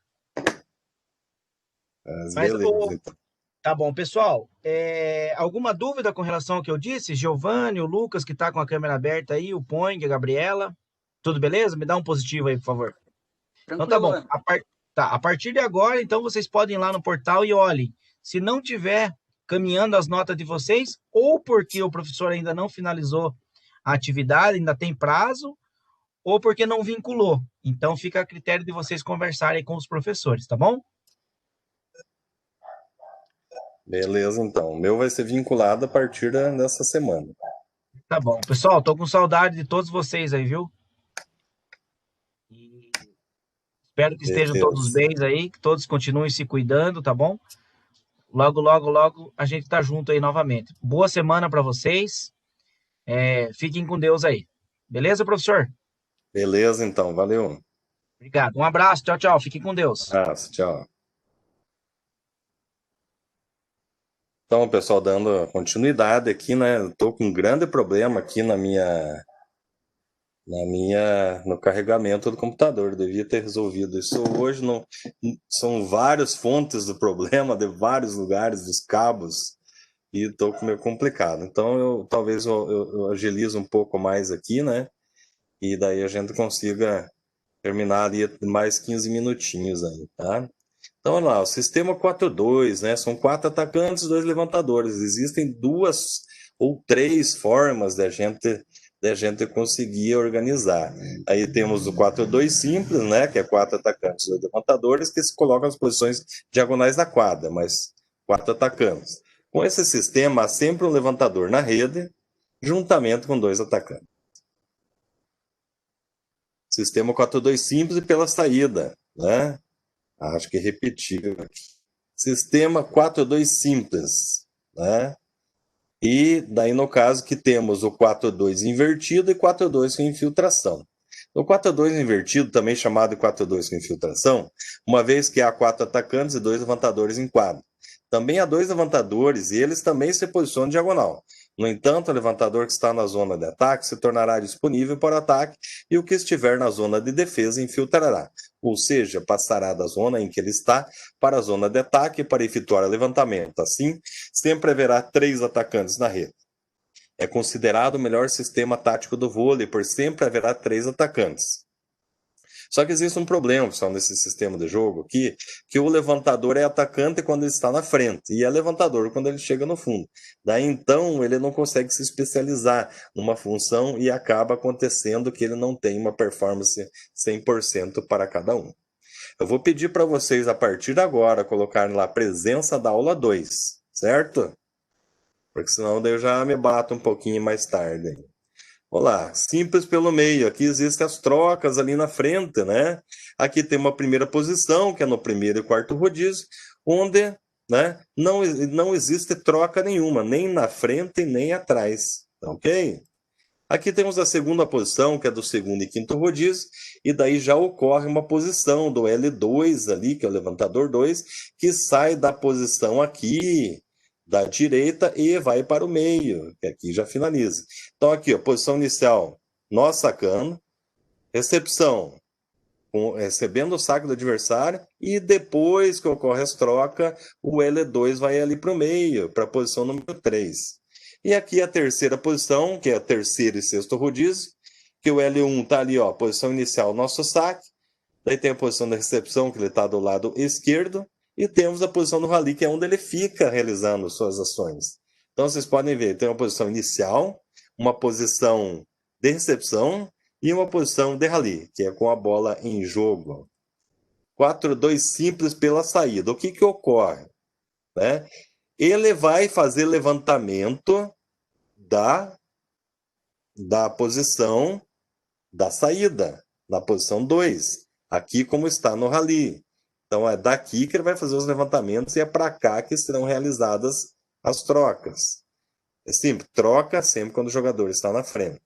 Mas beleza, então. Tá bom, pessoal. Alguma dúvida com relação ao que eu disse? Giovanni, o Lucas, que tá com a câmera aberta aí, o Poing, a Gabriela. Tudo beleza? Me dá um positivo aí, por favor. Então tá bom. A partir de agora, então, vocês podem ir lá no portal e olhem. Se não tiver caminhando as notas de vocês, ou porque o professor ainda não finalizou a atividade, ainda tem prazo, ou porque não vinculou. Então, fica a critério de vocês conversarem com os professores, tá bom? Beleza, então. O meu vai ser vinculado a partir dessa semana. Tá bom. Pessoal, tô com saudade de todos vocês aí, viu? Espero que estejam todos bem aí, que todos continuem se cuidando, tá bom? Logo, logo, logo a gente tá junto aí novamente. Boa semana para vocês. Fiquem com Deus aí. Beleza, professor? Beleza, então. Valeu. Obrigado. Um abraço. Tchau, tchau. Fiquem com Deus. Um abraço. Tchau. Então, pessoal, dando continuidade aqui, né? Eu tô com um grande problema aqui na no carregamento do computador. Eu devia ter resolvido isso hoje. Não, são várias fontes do problema, de vários lugares, dos cabos, e estou meio complicado. Então, talvez eu agilize um pouco mais aqui, né? E daí a gente consiga terminar ali mais 15 minutinhos aí, tá? Então, olha lá, o sistema 4-2, né? São 4 atacantes e 2 levantadores. Existem 2 ou 3 formas de a gente conseguir organizar. Aí temos o 4-2 simples, né? Que é 4 atacantes e 2 levantadores que se colocam nas posições diagonais da quadra, mas 4 atacantes. Com esse sistema, há sempre um levantador na rede, juntamente com 2 atacantes. Sistema 4-2 simples e pela saída, né? Acho que é repetível aqui. Sistema 4-2 simples, né? E daí, no caso, que temos o 4-2 invertido e 4-2 com infiltração. O 4-2 invertido, também chamado de 4-2 com infiltração, uma vez que há 4 atacantes e 2 levantadores em quadra. Também há 2 levantadores e eles também se posicionam diagonal. No entanto, o levantador que está na zona de ataque se tornará disponível para o ataque e o que estiver na zona de defesa infiltrará, ou seja, passará da zona em que ele está para a zona de ataque para efetuar o levantamento. Assim, sempre haverá 3 atacantes na rede. É considerado o melhor sistema tático do vôlei, por sempre haverá 3 atacantes. Só que existe um problema, pessoal, nesse sistema de jogo aqui, que o levantador é atacante quando ele está na frente e é levantador quando ele chega no fundo. Daí, então, ele não consegue se especializar numa função e acaba acontecendo que ele não tem uma performance 100% para cada um. Eu vou pedir para vocês, a partir de agora, colocarem lá a presença da aula 2, certo? Porque senão daí eu já me bato um pouquinho mais tarde. Olá, simples pelo meio. Aqui existem as trocas ali na frente, né? Aqui tem uma primeira posição, que é no primeiro e quarto rodízio, onde, né, não existe troca nenhuma, nem na frente nem atrás, ok? Aqui temos a segunda posição, que é do segundo e quinto rodízio, e daí já ocorre uma posição do L2 ali, que é o levantador 2, que sai da posição aqui, da direita, e vai para o meio, que aqui já finaliza. Então aqui, ó, posição inicial, nós sacando, recepção, recebendo o saque do adversário, e depois que ocorre as trocas, o L2 vai ali para o meio, para a posição número 3. E aqui a terceira posição, que é o terceiro e sexto rodízio, que o L1 está ali, ó, posição inicial, nosso saque. Daí tem a posição da recepção, que ele está do lado esquerdo. E temos a posição do rally, que é onde ele fica realizando suas ações. Então, vocês podem ver, tem uma posição inicial, uma posição de recepção e uma posição de rally, que é com a bola em jogo. 4-2 simples pela saída. O que ocorre? Né? Ele vai fazer levantamento da posição da saída, da posição 2, aqui como está no rally. Então é daqui que ele vai fazer os levantamentos e é para cá que serão realizadas as trocas. É simples, troca sempre quando o jogador está na frente.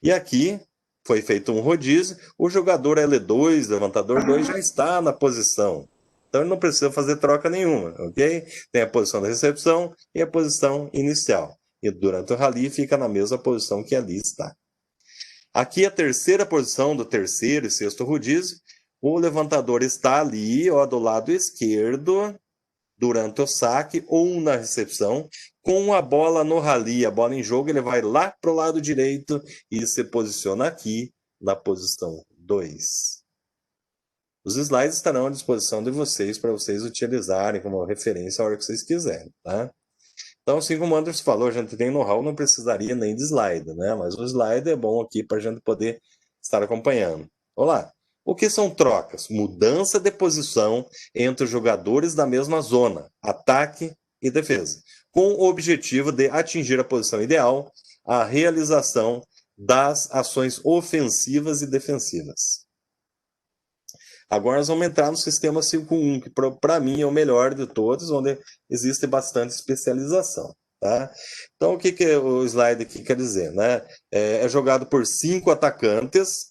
E aqui foi feito um rodízio, o jogador L2, levantador 2, já está na posição. Então ele não precisa fazer troca nenhuma, ok? Tem a posição da recepção e a posição inicial. E durante o rally fica na mesma posição que ali está. Aqui a terceira posição do terceiro e sexto rodízio, o levantador está ali, ó, do lado esquerdo, durante o saque ou na recepção, com a bola no rally, a bola em jogo, ele vai lá para o lado direito e se posiciona aqui na posição 2. Os slides estarão à disposição de vocês para vocês utilizarem como referência a hora que vocês quiserem, tá? Então, assim como o Anderson falou, a gente tem know-how, não precisaria nem de slide, né? Mas o slide é bom aqui para a gente poder estar acompanhando. Olá! O que são trocas? Mudança de posição entre os jogadores da mesma zona, ataque e defesa, com o objetivo de atingir a posição ideal, a realização das ações ofensivas e defensivas. Agora nós vamos entrar no sistema 5-1, que para mim é o melhor de todos, onde existe bastante especialização. Tá? Então, o que o slide aqui quer dizer? Né? É jogado por 5 atacantes,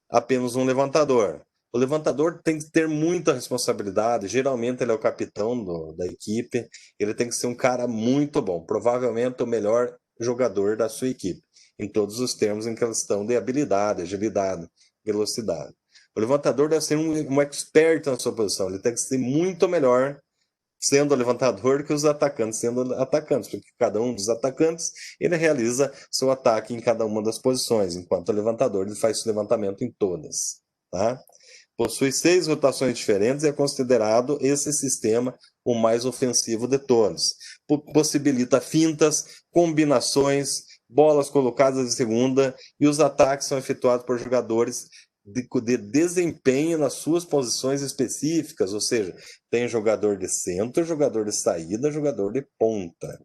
apenas um levantador. O levantador tem que ter muita responsabilidade, geralmente ele é o capitão da equipe, ele tem que ser um cara muito bom, provavelmente o melhor jogador da sua equipe. em todos os termos em questão de habilidade, agilidade, velocidade. O levantador deve ser um expert na sua posição, ele tem que ser muito melhor sendo levantador que os atacantes sendo atacantes, porque cada um dos atacantes ele realiza seu ataque em cada uma das posições, enquanto o levantador ele faz o levantamento em todas. Tá? Possui 6 rotações diferentes e é considerado esse sistema o mais ofensivo de todos. Possibilita fintas, combinações, bolas colocadas de segunda, e os ataques são efetuados por jogadores de desempenho nas suas posições específicas, ou seja, tem jogador de centro, jogador de saída, jogador de ponta.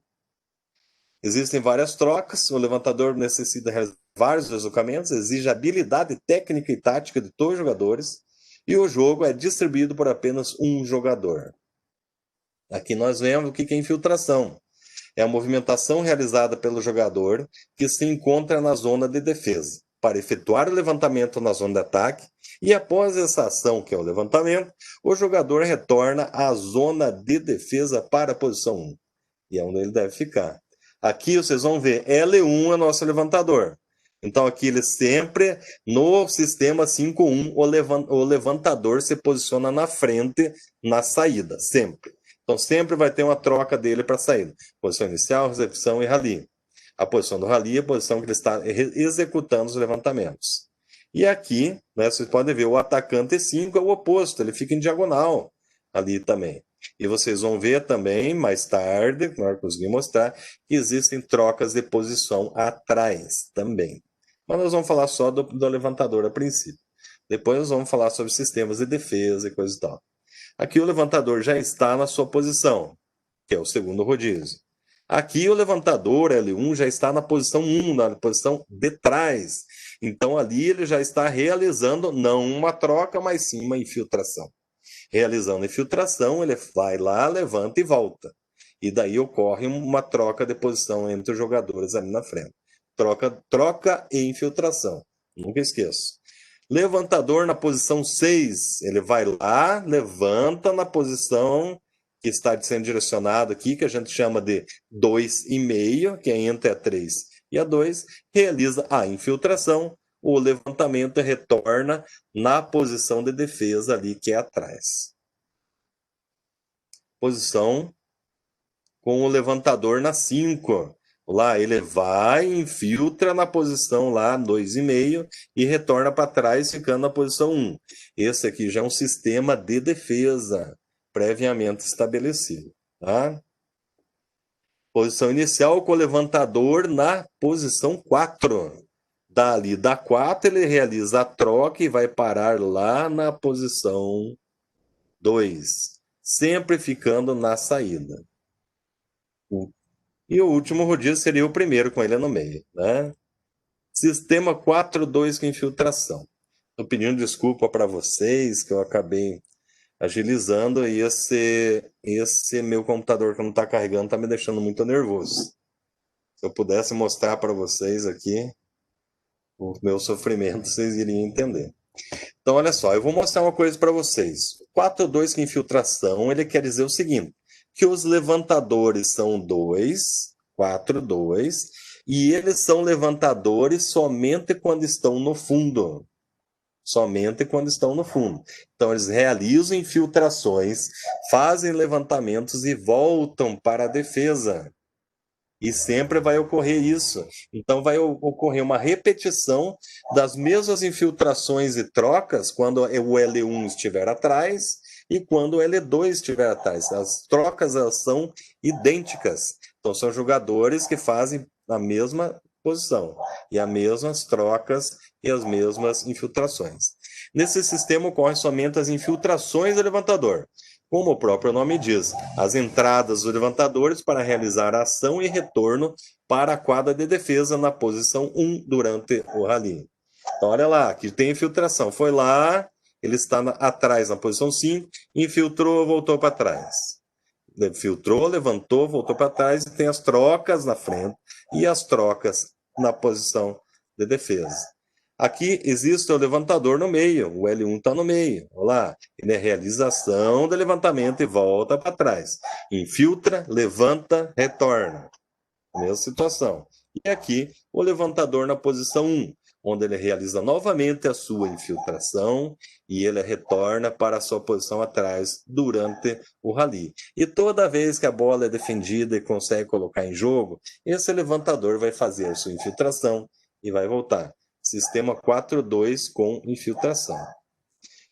Existem várias trocas, o levantador necessita realizar vários deslocamentos, exige habilidade técnica e tática de todos os jogadores, e o jogo é distribuído por apenas um jogador. Aqui nós vemos o que é infiltração. É a movimentação realizada pelo jogador que se encontra na zona de defesa, para efetuar o levantamento na zona de ataque, e após essa ação, que é o levantamento, o jogador retorna à zona de defesa para a posição 1, e é onde ele deve ficar. Aqui vocês vão ver, L1 é nosso levantador. Então aqui ele sempre, no sistema 5-1, o levantador se posiciona na frente, na saída, sempre. Então sempre vai ter uma troca dele para a saída. Posição inicial, recepção e rally. A posição do rally é a posição que ele está executando os levantamentos. E aqui, né, vocês podem ver, o atacante 5 é o oposto, ele fica em diagonal ali também. E vocês vão ver também, mais tarde, que nós conseguimos mostrar, que existem trocas de posição atrás também. Mas nós vamos falar só do levantador a princípio. Depois nós vamos falar sobre sistemas de defesa e coisa e tal. Aqui o levantador já está na sua posição, que é o segundo rodízio. Aqui o levantador L1 já está na posição 1, na posição de trás. Então ali ele já está realizando não uma troca, mas sim uma infiltração. Realizando a infiltração, ele vai lá, levanta e volta. E daí ocorre uma troca de posição entre os jogadores ali na frente. Troca e infiltração. Nunca esqueço. Levantador na posição 6. Ele vai lá, levanta na posição que está sendo direcionado aqui, que a gente chama de 2,5, que é entre a 3 e a 2, realiza a infiltração, o levantamento retorna na posição de defesa ali, que é atrás. Posição com o levantador na 5. Lá ele vai, infiltra na posição lá 2,5 e retorna para trás, ficando na posição 1. Esse aqui já é um sistema de defesa previamente estabelecido. Tá? Posição inicial com o levantador na posição 4. Dali da 4 ele realiza a troca e vai parar lá na posição 2, sempre ficando na saída. E o último rodízio seria o primeiro, com ele no meio. Né? Sistema 4-2 com infiltração. Estou pedindo desculpa para vocês, que eu acabei agilizando, e esse meu computador que não está carregando está me deixando muito nervoso. Se eu pudesse mostrar para vocês aqui o meu sofrimento, vocês iriam entender. Então, olha só, eu vou mostrar uma coisa para vocês. 4-2 com infiltração, ele quer dizer o seguinte, que os levantadores são 2, 4-2, e eles são levantadores somente quando estão no fundo. Somente quando estão no fundo. Então, eles realizam infiltrações, fazem levantamentos e voltam para a defesa. E sempre vai ocorrer isso. Então, vai ocorrer uma repetição das mesmas infiltrações e trocas quando o L1 estiver atrás e quando o L2 estiver atrás. As trocas elas são idênticas. Então, são jogadores que fazem a mesma posição e as mesmas trocas e as mesmas infiltrações. Nesse sistema ocorrem somente as infiltrações do levantador, como o próprio nome diz, as entradas dos levantadores para realizar a ação e retorno para a quadra de defesa na posição 1 durante o rally. Então olha lá, aqui tem infiltração, foi lá, ele está atrás na posição 5, infiltrou, voltou para trás. Filtrou, levantou, voltou para trás, e tem as trocas na frente e as trocas na posição de defesa. Aqui existe o levantador no meio, o L1 está no meio. Olha lá, ele é realização do levantamento e volta para trás. Infiltra, levanta, retorna. Mesma situação. E aqui o levantador na posição 1, onde ele realiza novamente a sua infiltração e ele retorna para a sua posição atrás durante o rally. E toda vez que a bola é defendida e consegue colocar em jogo, esse levantador vai fazer a sua infiltração e vai voltar. Sistema 4-2 com infiltração.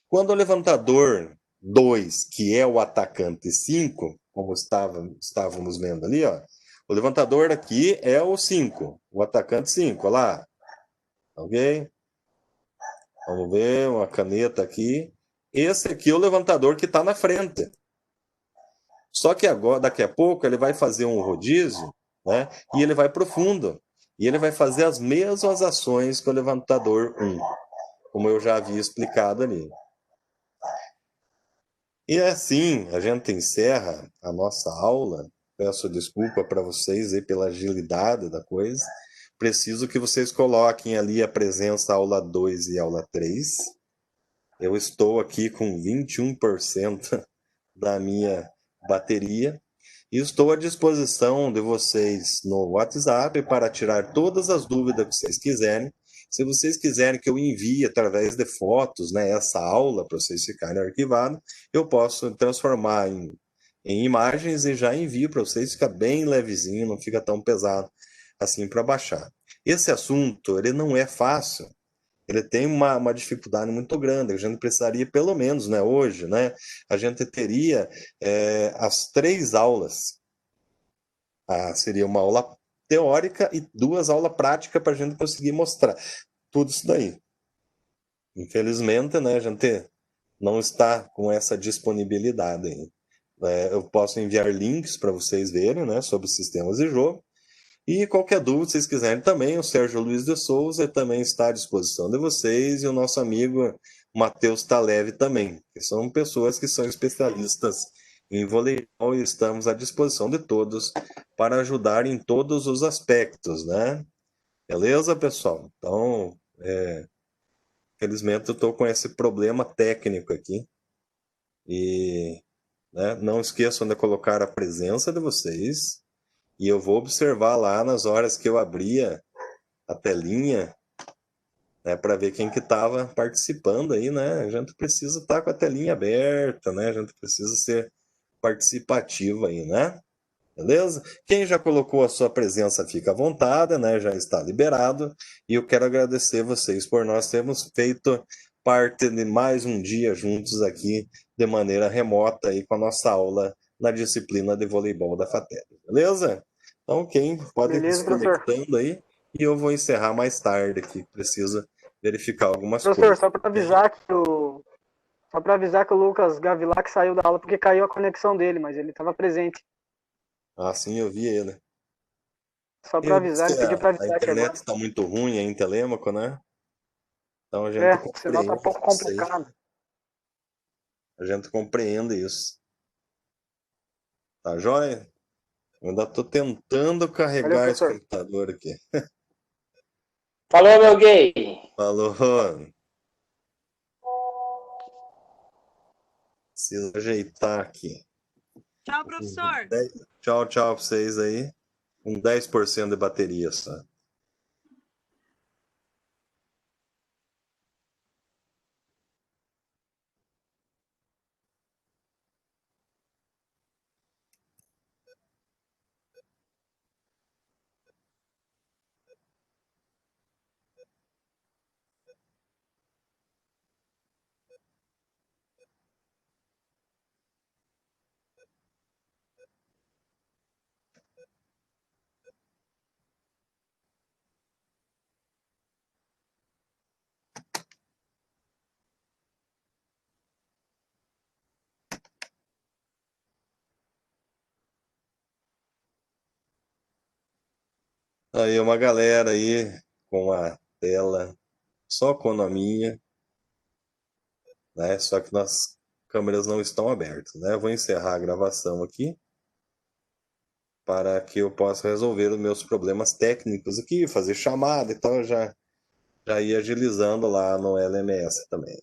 Quando o levantador 2, que é o atacante 5, como estávamos vendo ali, ó, o levantador aqui é o 5, o atacante 5, olha lá. Ok? Vamos ver, uma caneta aqui. Esse aqui é o levantador que está na frente. Só que agora, daqui a pouco, ele vai fazer um rodízio, né? E ele vai para o fundo. E ele vai fazer as mesmas ações que o levantador 1, como eu já havia explicado ali. E assim, a gente encerra a nossa aula. Peço desculpa para vocês aí pela agilidade da coisa. Preciso que vocês coloquem ali a presença aula 2 e aula 3. Eu estou aqui com 21% da minha bateria. E estou à disposição de vocês no WhatsApp para tirar todas as dúvidas que vocês quiserem. Se vocês quiserem que eu envie através de fotos, né, essa aula para vocês ficarem arquivados, eu posso transformar em imagens e já envio para vocês. Fica bem levezinho, não fica tão pesado assim para baixar. Esse assunto, ele não é fácil. Ele tem uma dificuldade muito grande. A gente precisaria, pelo menos, né, hoje, né, a gente teria as 3 aulas. Seria uma aula teórica e 2 aulas práticas para a gente conseguir mostrar tudo isso daí. Infelizmente, né, a gente não está com essa disponibilidade aí. Eu posso enviar links para vocês verem, né, sobre sistemas de jogo. E qualquer dúvida, se vocês quiserem também, o Sérgio Luiz de Souza também está à disposição de vocês, e o nosso amigo Matheus Taleve também, que são pessoas que são especialistas em voleibol e estamos à disposição de todos para ajudar em todos os aspectos, né? Beleza, pessoal? Então, infelizmente eu estou com esse problema técnico aqui. E, né, não esqueçam de colocar a presença de vocês. E eu vou observar lá nas horas que eu abria a telinha, né, para ver quem que estava participando aí, né? A gente precisa estar com a telinha aberta, né? A gente precisa ser participativo aí, né? Beleza? Quem já colocou a sua presença, fica à vontade, né? Já está liberado. E eu quero agradecer vocês por nós termos feito parte de mais um dia juntos aqui de maneira remota aí com a nossa aula na disciplina de voleibol da FATEC. Beleza? Então, quem pode ir se conectando aí, e eu vou encerrar mais tarde aqui, preciso verificar algumas coisas. Professor, só para avisar que o Lucas Gavilac saiu da aula porque caiu a conexão dele, mas ele estava presente. Ah, sim, eu vi ele. Só para avisar, ele pediu para avisar. A internet está muito ruim aí em Telêmaco, né? Então a gente o sinal está um pouco complicado. A gente compreende isso. Tá joia? Eu ainda estou tentando carregar esse computador aqui. Falou, meu gay. Falou. Preciso ajeitar aqui. Tchau, professor. Tchau para vocês aí. Com 10% de bateria só. Aí uma galera aí com a tela só com a minha, né? Só que as câmeras não estão abertas, né? Eu vou encerrar a gravação aqui para que eu possa resolver os meus problemas técnicos aqui, fazer chamada e tal, já ir agilizando lá no LMS também.